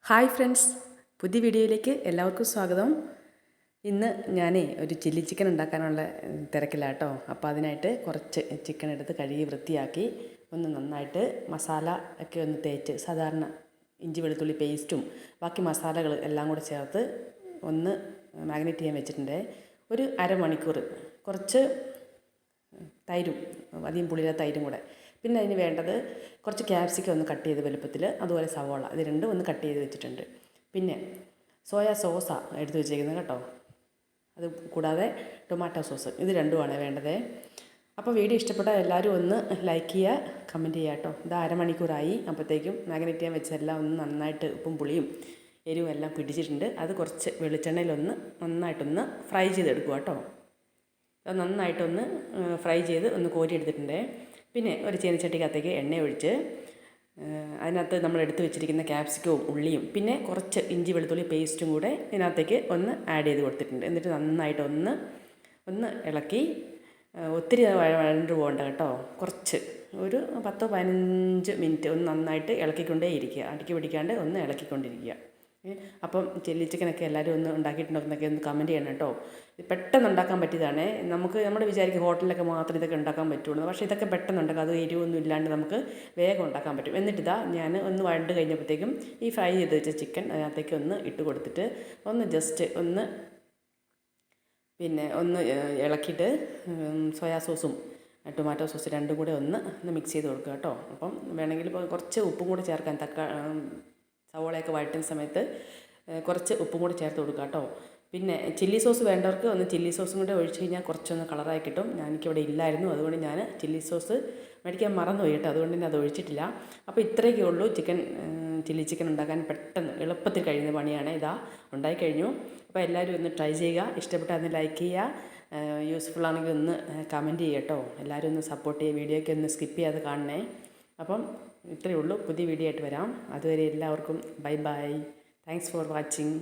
Hi friends, പുതിയ വീഡിയോയിലേക്ക് എല്ലാവർക്കും സ്വാഗതം. ഇന്ന് ഞാൻ ഒരു ചില്ലി ചിക്കൻ ഉണ്ടാക്കാനുള്ള തിരക്കിലാട്ടോ. അപ്പോൾ അതിനായിട്ട് കുറച്ച് ചിക്കൻ എടുത്ത് കഴുകി വൃത്തിയാക്കി ഒന്ന് നന്നായിട്ട് മസാല ഒക്കെ ഒന്ന് തേച്ച്, സാധാരണ ഇഞ്ചി വെളുത്തുള്ളി പേസ്റ്റും ബാക്കി മസാലകൾ എല്ലാം കൂടെ ചേർത്ത് ഒന്ന് മാഗ്നേറ്റ് ചെയ്യാൻ വെച്ചിട്ടുണ്ട്. ഒരു അരമണിക്കൂർ. കുറച്ച് തൈരും, അധികം പുളിയിലെ തൈരും കൂടെ. പിന്നെ അതിന് വേണ്ടത് കുറച്ച് ക്യാപ്സിക്കം ഒന്ന് കട്ട് ചെയ്ത് വലുപ്പത്തിൽ, അതുപോലെ സവോള, ഇത് രണ്ടും ഒന്ന് കട്ട് ചെയ്ത് വെച്ചിട്ടുണ്ട്. പിന്നെ സോയാ സോസാണ് എടുത്ത് വെച്ചേക്കുന്നത് കേട്ടോ. അത് കൂടാതെ ടൊമാറ്റോ സോസ്, ഇത് രണ്ടുമാണ് വേണ്ടത്. അപ്പോൾ വീഡിയോ ഇഷ്ടപ്പെട്ടാൽ എല്ലാവരും ഒന്ന് ലൈക്ക് ചെയ്യുക, കമൻറ്റ് ചെയ്യുക കേട്ടോ. ഇത് അരമണിക്കൂറായി. അപ്പോഴത്തേക്കും മാഗ്നേറ്റ് ചെയ്യാൻ വെച്ചെല്ലാം ഒന്ന് നന്നായിട്ട് ഉപ്പും പുളിയും എരിവും എല്ലാം പിടിച്ചിട്ടുണ്ട്. അത് കുറച്ച് വെളിച്ചെണ്ണയിലൊന്ന് നന്നായിട്ടൊന്ന് ഫ്രൈ ചെയ്തെടുക്കുക കേട്ടോ. അത് നന്നായിട്ടൊന്ന് ഫ്രൈ ചെയ്ത് ഒന്ന് കോരി എടുത്തിട്ടുണ്ട്. പിന്നെ ഒരു ചീനച്ചട്ടിക്കകത്തേക്ക് എണ്ണ ഒഴിച്ച് അതിനകത്ത് നമ്മൾ എടുത്ത് വെച്ചിരിക്കുന്ന ക്യാപ്സിക്കവും ഉള്ളിയും പിന്നെ കുറച്ച് ഇഞ്ചി വെളുത്തുള്ളി പേസ്റ്റും കൂടെ ഇതിനകത്തേക്ക് ഒന്ന് ആഡ് ചെയ്ത് കൊടുത്തിട്ടുണ്ട്. എന്നിട്ട് നന്നായിട്ടൊന്ന് ഇളക്കി, ഒത്തിരി വഴണ്ട് പോകണ്ട കേട്ടോ. കുറച്ച് ഒരു 10-15 മിനിറ്റ് ഒന്ന് നന്നായിട്ട് ഇളക്കിക്കൊണ്ടേ ഇരിക്കുക, അടിക്ക് പിടിക്കാണ്ട് ഒന്ന് ഇളക്കിക്കൊണ്ടിരിക്കുക. അപ്പം ചില്ലി ചിക്കനൊക്കെ എല്ലാവരും ഒന്ന് ഉണ്ടാക്കിയിട്ടുണ്ടെന്നൊക്കെ ഒന്ന് കമൻറ്റ് ചെയ്യണം കേട്ടോ. ഇത് പെട്ടെന്ന് ഉണ്ടാക്കാൻ പറ്റിയതാണ്. നമ്മൾ വിചാരിക്കും ഹോട്ടലിലൊക്കെ മാത്രം ഇതൊക്കെ ഉണ്ടാക്കാൻ പറ്റുള്ളൂ, പക്ഷേ ഇതൊക്കെ പെട്ടെന്ന് ഉണ്ടാക്കാം. അത് എരിവൊന്നും ഇല്ലാണ്ട് നമുക്ക് വേഗം ഉണ്ടാക്കാൻ പറ്റും. എന്നിട്ടിതാ ഞാൻ ഒന്ന് വഴണ്ട് കഴിഞ്ഞപ്പോഴത്തേക്കും ഈ ഫ്രൈ ചെയ്ത് വെച്ച ചിക്കൻ അതിനകത്തേക്ക് ഒന്ന് ഇട്ട് കൊടുത്തിട്ട് ഒന്ന് ജസ്റ്റ് ഒന്ന് ഇളക്കിയിട്ട് സോയാ സോസും ടൊമാറ്റോ സോസ് രണ്ടും കൂടെ ഒന്ന് മിക്സ് ചെയ്ത് കൊടുക്കുക കേട്ടോ. അപ്പം വേണമെങ്കിൽ കുറച്ച് ഉപ്പും കൂടെ ചേർക്കാൻ, സവോളയൊക്കെ വഴറ്റുന്ന സമയത്ത് കുറച്ച് ഉപ്പും കൂടി ചേർത്ത് കൊടുക്കുക കേട്ടോ. പിന്നെ ചില്ലി സോസ് വേണ്ടവർക്ക് ഒന്ന് ചില്ലി സോസും കൂടെ ഒഴിച്ച് കഴിഞ്ഞാൽ കുറച്ചൊന്ന് കളറായി കിട്ടും. എനിക്കിവിടെ ഇല്ലായിരുന്നു, അതുകൊണ്ട് ഞാൻ ചില്ലി സോസ് മേടിക്കാൻ മറന്നുപോയി കേട്ടോ. അതുകൊണ്ട് തന്നെ അത് ഒഴിച്ചിട്ടില്ല. അപ്പോൾ ഇത്രയൊക്കെ ഉള്ളൂ ചില്ലി ചിക്കൻ ഉണ്ടാക്കാൻ. പെട്ടെന്ന് എളുപ്പത്തിൽ കഴിയുന്ന പണിയാണ്. ഇതാ ഉണ്ടായി കഴിഞ്ഞു. അപ്പോൾ എല്ലാവരും ഒന്ന് ട്രൈ ചെയ്യുക. ഇഷ്ടപ്പെട്ടാൽ ഒന്ന് ലൈക്ക് ചെയ്യുക, യൂസ്ഫുൾ ആണെങ്കിൽ ഒന്ന് കമൻറ്റ് ചെയ്യുക കേട്ടോ. എല്ലാവരും ഒന്ന് സപ്പോർട്ട് ചെയ്യുക, വീഡിയോയ്ക്ക് ഒന്ന് സ്കിപ്പ് ചെയ്യാതെ കാണണേ. അപ്പം ഇത്രയേ ഉള്ളൂ. പുതിയ വീഡിയോ ആയിട്ട് വരാം. അതുവരെ എല്ലാവർക്കും bye bye. Thanks for watching.